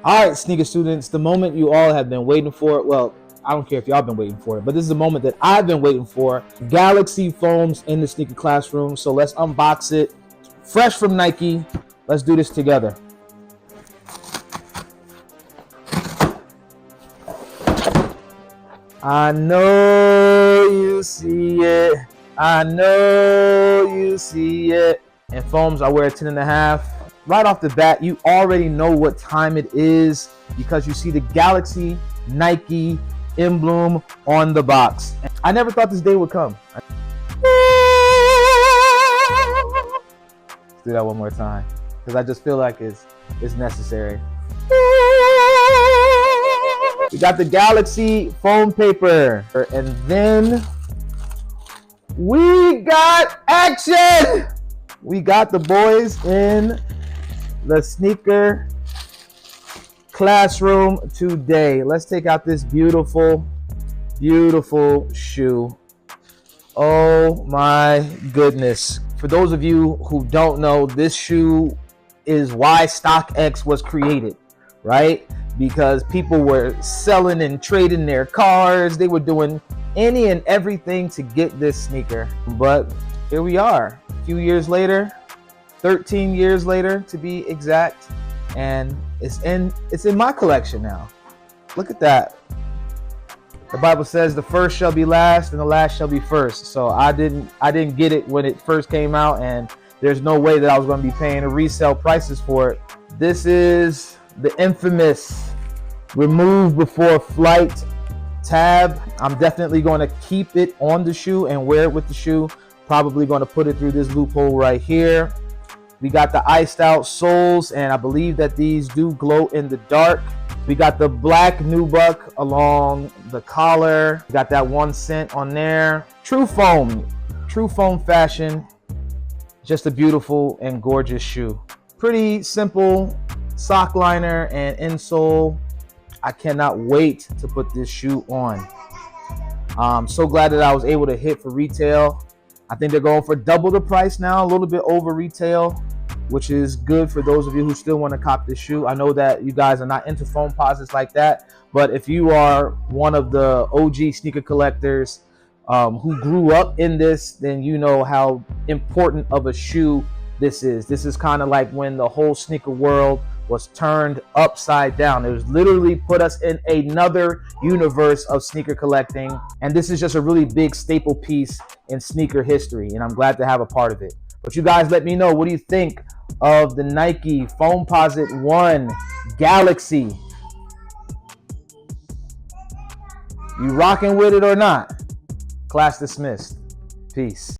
All right, sneaker students, the moment you all have been waiting for. Well, I don't care if y'all been waiting for it, but this is the moment that I've been waiting for. Galaxy foams in the sneaker classroom. So let's unbox it. Fresh from Nike. Let's do this together. I know you see it. I know you see it. And foams, I wear a 10.5. Right off the bat, you already know what time it is because you see the Galaxy Nike emblem on the box. I never thought this day would come. Let's do that one more time because I just feel like it's necessary. We got the Galaxy foam paper, and then we got action. We got the boys in the sneaker classroom today. Let's take out this beautiful, beautiful shoe. Oh my goodness. For those of you who don't know, this shoe is why StockX was created, right? Because people were selling and trading their cars. They were doing any and everything to get this sneaker. But here we are, a few years later, 13 years later to be exact, and it's in my collection now. Look at that. The Bible says the first shall be last and the last shall be first. So I didn't get it when it first came out, and there's no way that I was going to be paying the resale prices for it. This is the infamous remove before flight tab. I'm definitely going to keep it on the shoe and wear it with the shoe. Probably going to put it through this loophole right here. We got the iced out soles, and I believe that these do glow in the dark. We got the black nubuck along the collar. We got that 1 cent on there. True foam fashion. Just a beautiful and gorgeous shoe. Pretty simple sock liner and insole. I cannot wait to put this shoe on. I'm so glad that I was able to hit for retail. I think they're going for double the price now, a little bit over retail, which is good for those of you who still want to cop this shoe. I know that you guys are not into Foamposites like that, but if you are one of the OG sneaker collectors who grew up in this, then you know how important of a shoe this is. This is kind of like when the whole sneaker world was turned upside down. It was literally put us in another universe of sneaker collecting. And this is just a really big staple piece in sneaker history. And I'm glad to have a part of it. But you guys let me know, what do you think of the Nike Foamposite 1 Galaxy? You rocking with it or not? Class dismissed. Peace.